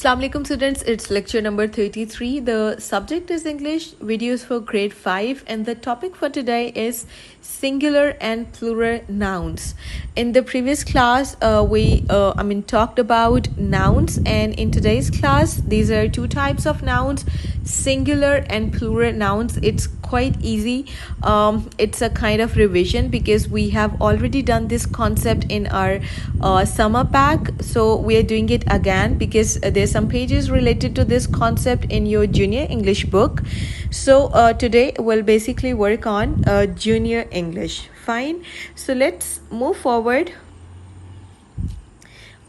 Assalamu alaikum students, it's lecture number 33. The subject is English, videos for grade 5, and the topic for today is singular and plural nouns. In the previous class, we talked about nouns, and in today's class, these are two types of nouns, singular and plural nouns. It's quite easy. It's a kind of revision because we have already done this concept in our summer pack, so we are doing it again because there's some pages related to this concept in your junior English book. So today we'll basically work on junior English. Fine, so let's move forward.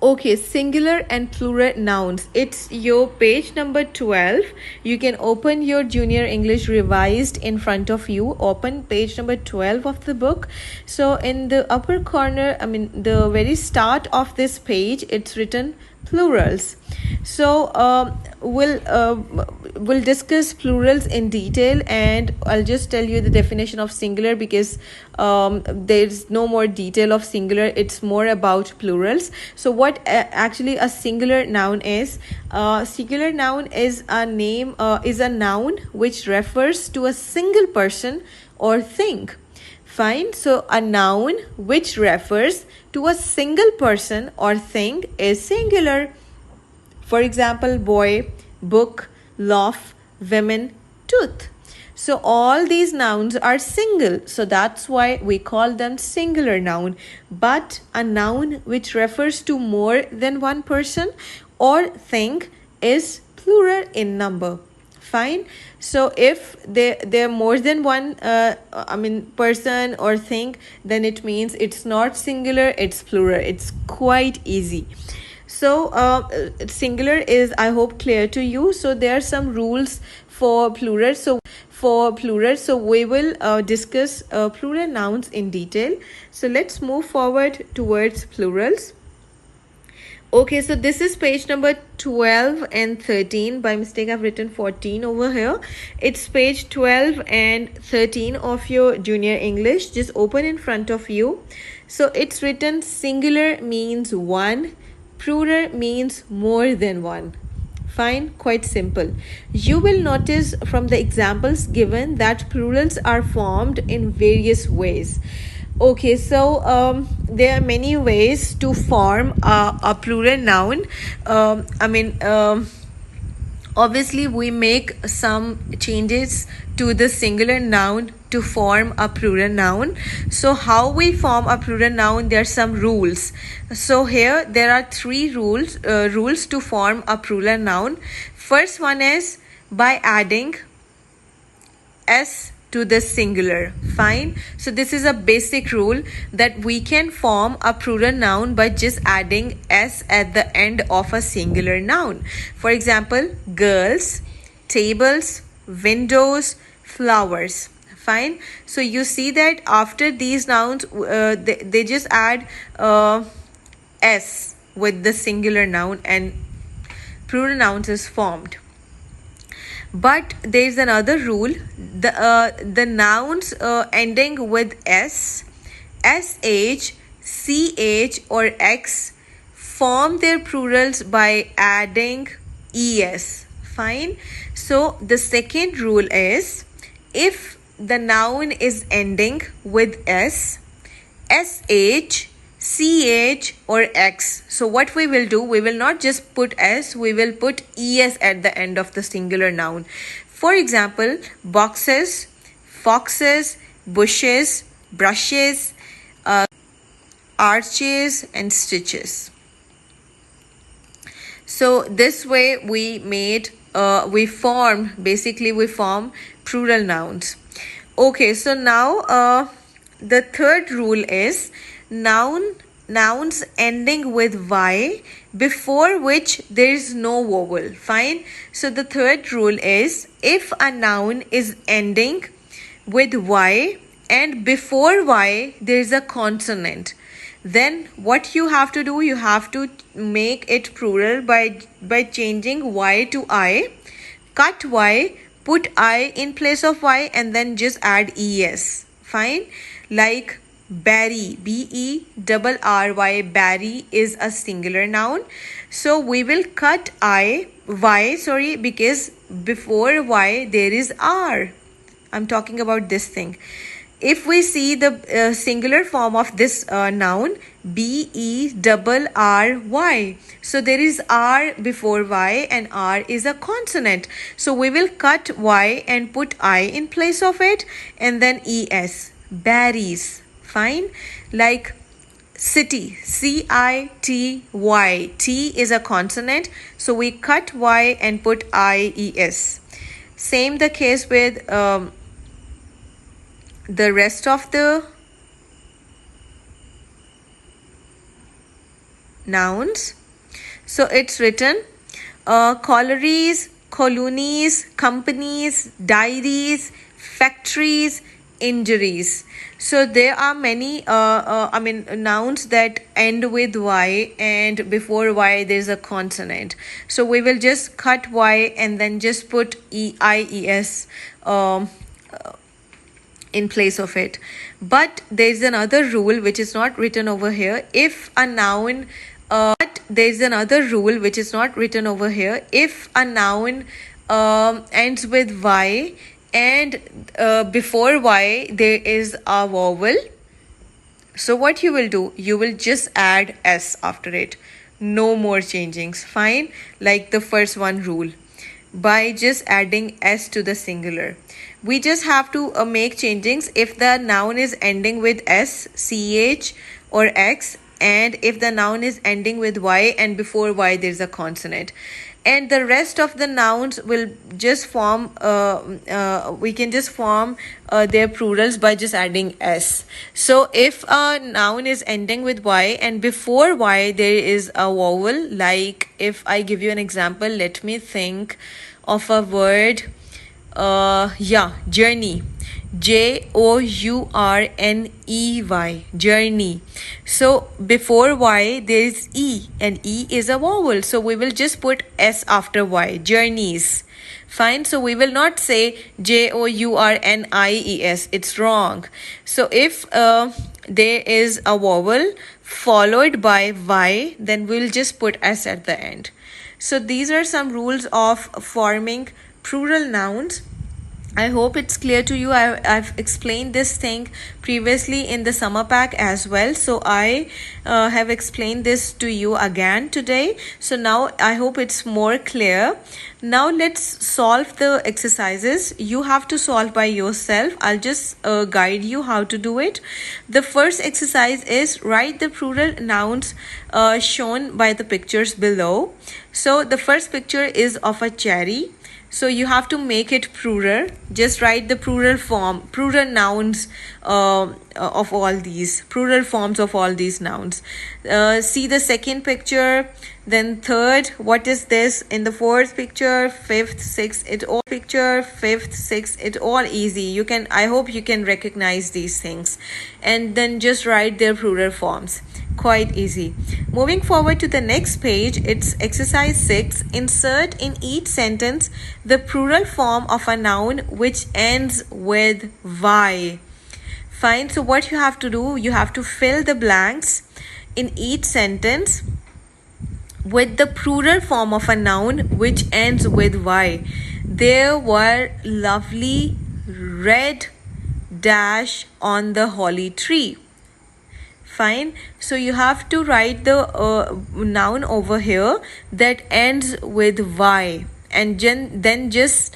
Okay, singular and plural nouns. It's your page number 12. You can open your junior English revised in front of you. Open page number 12 of the book. So in the upper corner, the very start of this page, it's written plurals. So we'll discuss plurals in detail, and I'll just tell you the definition of singular because there's no more detail of singular. It's more about plurals. So what actually a singular noun is? Singular noun is a name, is a noun which refers to a single person or thing. Fine. So a noun which refers to a single person or thing is singular. For example, boy, book, loaf, women, tooth. So all these nouns are single. So that's why we call them singular noun. But a noun which refers to more than one person or thing is plural in number. Fine. So if they're more than one person or thing, then it means it's not singular, it's plural. It's quite easy. So singular is, I hope, clear to you. So there are some rules for plural. So we will discuss plural nouns in detail. So let's move forward towards plurals. Okay, so this is page number 12 and 13. By mistake, I've written 14 over here. It's page 12 and 13 of your junior English. Just open in front of you. So it's written singular means one, plural means more than one. Fine, quite simple. You will notice from the examples given that plurals are formed in various ways. Okay, so there are many ways to form a plural noun. Obviously, we make some changes to the singular noun to form a plural noun. So how we form a plural noun, there are some rules. So here there are three rules to form a plural noun. First one is by adding s to the singular. Fine. So this is a basic rule that we can form a plural noun by just adding s at the end of a singular noun. For example, girls, tables, windows, flowers. Fine. So you see that after these nouns, they just add s with the singular noun and plural nouns is formed. But there is another rule. The nouns ending with s, sh, ch or x form their plurals by adding es. Fine. So the second rule is if the noun is ending with s, sh, ch or x. So what we will do, we will not just put s, we will put es at the end of the singular noun. For example, boxes, foxes, bushes, brushes, arches and stitches. So this way we form plural nouns. Okay, so now the third rule is nouns ending with y before which there is no vowel. Fine. So the third rule is if a noun is ending with y and before y there is a consonant, then what you have to do, you have to make it plural by changing y to I, cut y, put I in place of y and then just add es. Fine. Like Berry, B-E-R-R-Y, berry is a singular noun. So we will cut y, because before y there is R. I'm talking about this thing. If we see the singular form of this noun, B-E-R-R-Y. So there is R before Y and R is a consonant. So we will cut Y and put I in place of it and then ES. Berries. Fine. Like city, C-I-T-Y. T is a consonant. So we cut Y and put I-E-S. Same the case with the rest of the nouns. So it's written collieries, colonies, companies, diaries, factories, injuries. So there are many nouns that end with Y and before Y there's a consonant. So we will just cut Y and then just put E-I-E-S in place of it. But there's another rule which is not written over here. If a noun ends with Y and before Y there is a vowel, so what you will do, you will just add S after it. No more changings. Fine. Like the first one rule, by just adding S to the singular. We just have to make changings if the noun is ending with S, CH or X, and if the noun is ending with Y and before Y there's a consonant. And the rest of the nouns will just form, we can just form their plurals by just adding S. So if a noun is ending with Y and before Y there is a vowel, like if I give you an example, let me think of a word. Journey, Journey, journey. So before Y there is E and E is a vowel, so we will just put S after Y, journeys. Fine. So we will not say Journies, it's wrong. So if there is a vowel followed by Y, then we'll just put S at the end. So these are some rules of forming plural nouns. I hope it's clear to you. I've explained this thing previously in the summer pack as well. So I have explained this to you again today. So now I hope it's more clear. Now let's solve the exercises. You have to solve by yourself. I'll just guide you how to do it. The first exercise is write the plural nouns shown by the pictures below. So the first picture is of a cherry. So you have to make it plural. Just write the plural form, plural nouns of all these, plural forms of all these nouns. See the second picture, then third, what is this? In the fourth picture, fifth, sixth, it all easy. You can, I hope you can recognize these things. And then just write their plural forms. Quite easy. Moving forward to the next page, it's exercise 6. Insert in each sentence the plural form of a noun which ends with Y. Fine. So what you have to do, you have to fill the blanks in each sentence with the plural form of a noun which ends with Y. There were lovely red dash on the holly tree. Fine. So you have to write the noun over here that ends with Y, and then just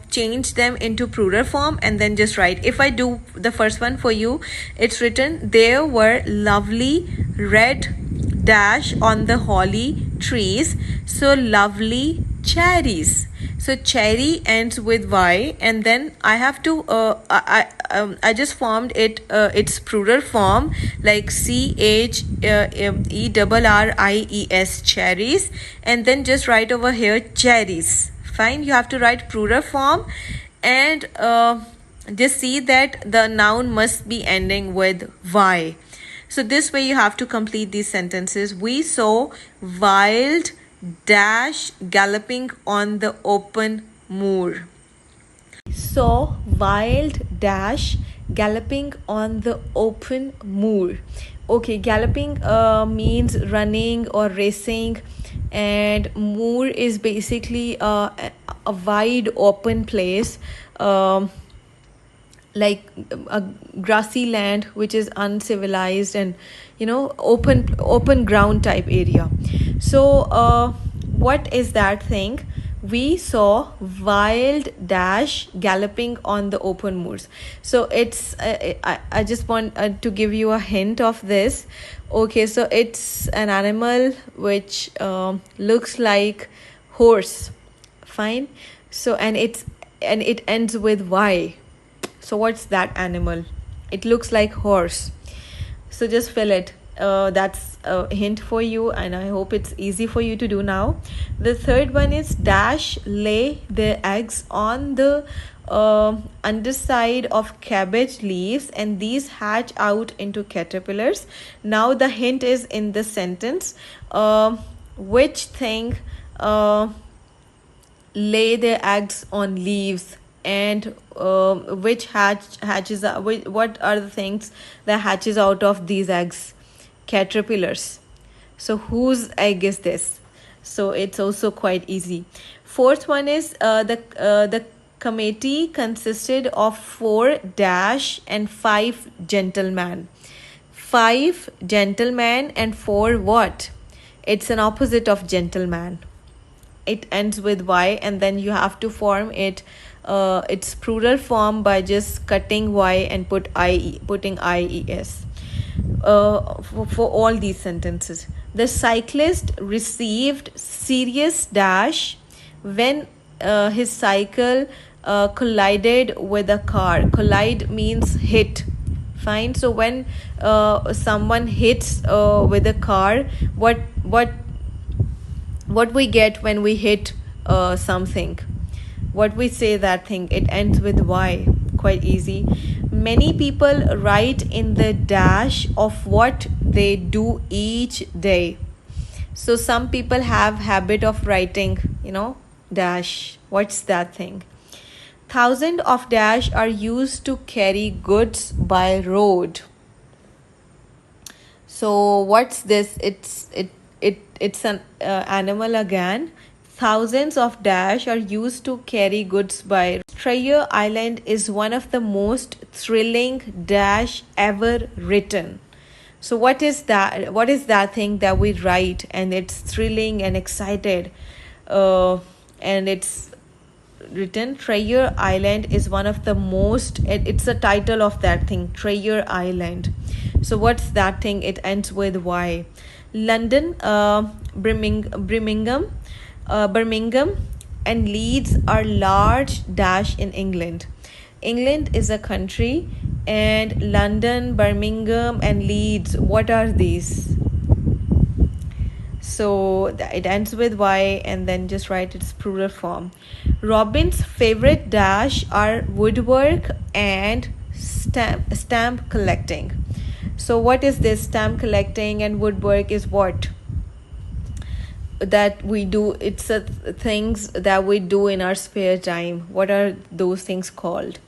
change them into plural form and then just write. If I do the first one for you, it's written there were lovely red dash on the holly trees. So lovely cherries. So cherry ends with Y, and then I have to I just formed it its plural form, like CHERRRIES, cherries, and then just write over here cherries. Fine. You have to write plural form and just see that the noun must be ending with Y. So this way you have to complete these sentences. We saw wild dash galloping on the open moor. So wild dash Galloping on the open moor. Okay, galloping means running or racing, and moor is basically a wide open place, like a grassy land which is uncivilized and open ground type area. So what is that thing? We saw wild dash galloping on the open moors. So it's I just want to give you a hint of this. Okay, so it's an animal which looks like horse. Fine. So and it ends with Y. So what's that animal? It looks like horse. So just fill it. That's a hint for you, and I hope it's easy for you to do now. The third one is dash lay their eggs on the underside of cabbage leaves, and these hatch out into caterpillars. Now the hint is in the sentence. Which thing lay their eggs on leaves, and which hatches out, what are the things that hatches out of these eggs? Caterpillars. So whose egg is this? So it's also quite easy. Fourth one is the committee consisted of 4 dash and 5 gentlemen. 5 gentlemen and 4 what? It's an opposite of gentleman. It ends with Y, and then you have to form its plural form by just cutting Y and putting IES for all these sentences. The cyclist received serious dash when his cycle collided with a car. Collide means hit. Fine. So when someone hits with a car, what we get when we hit something? What we say that thing? It ends with Y. Quite easy. Many people write in the dash of what they do each day. So some people have habit of writing, dash. What's that thing? Thousands of dash are used to carry goods by road. So what's this? It's an animal again. Thousands of dash are used to carry goods by. Treasure Island is one of the most thrilling dash ever written. So what is that? What is that thing that we write and it's thrilling and excited, and it's written? Treasure Island is one of the most. It's the title of that thing. Treasure Island. So what's that thing? It ends with Y. London, Birmingham, and Leeds are large dash in England. England is a country, and London, Birmingham, and Leeds, what are these? So it ends with Y, and then just write its plural form. Robin's favorite dash are woodwork and stamp collecting. So what is this? Stamp collecting and woodwork is what that we do. It's things that we do in our spare time. What are those things called?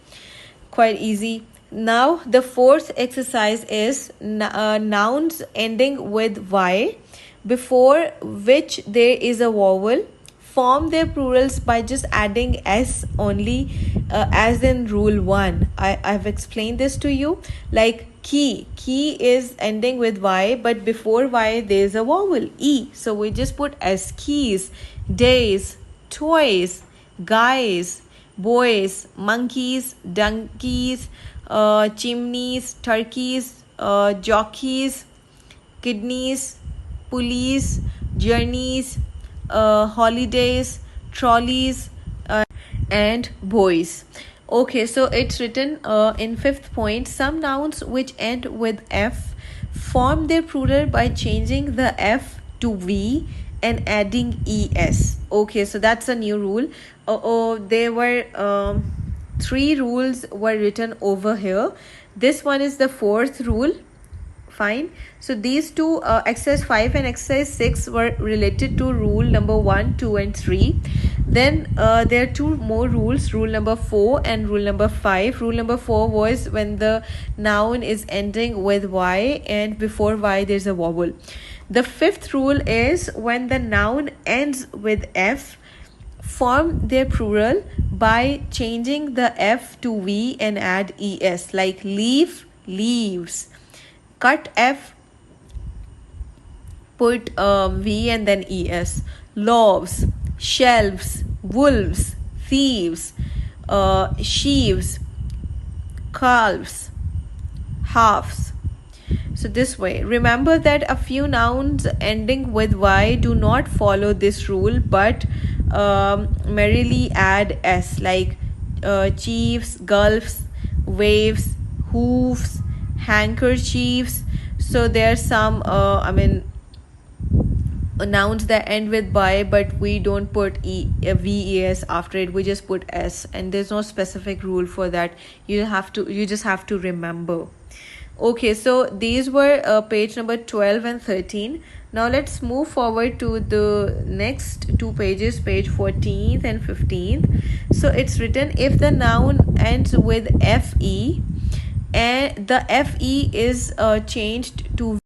Quite easy. Now the fourth exercise is nouns ending with Y, before which there is a vowel. Form their plurals by just adding S only, as in rule 1. I've explained this to you. Like key is ending with Y, but before Y there is a vowel, E. So we just put S. Keys, days, toys, guys, boys, monkeys, donkeys, chimneys, turkeys, jockeys, kidneys, pulleys, journeys, holidays, trolleys, and boys. Okay, so it's written in fifth point. Some nouns which end with F form their plural by changing the F to V and adding ES. Okay, so that's a new rule. There were 3 rules were written over here. This one is the fourth rule. Fine. So these two, exercise 5 and exercise 6, were related to rule number 1, 2 and 3. Then there are two more rules, rule number 4 and rule number 5. Rule number 4 was when the noun is ending with y and before y there's a vowel. The fifth rule is when the noun ends with f, form their plural by changing the f to v and add es, like leaf, leaves. Cut f, put v and then es. Loaves, shelves, wolves, thieves, sheaves, calves, halves. So this way, remember that a few nouns ending with y do not follow this rule but merely add s, like chiefs, gulfs, waves, hoofs, handkerchiefs. So there are some nouns that end with y but we don't put ves after it, we just put s, and there's no specific rule for that. You just have to remember. Okay, so these were page number 12 and 13. Now let's move forward to the next two pages, page 14th and 15th. So it's written, if the noun ends with fe and the fe is changed to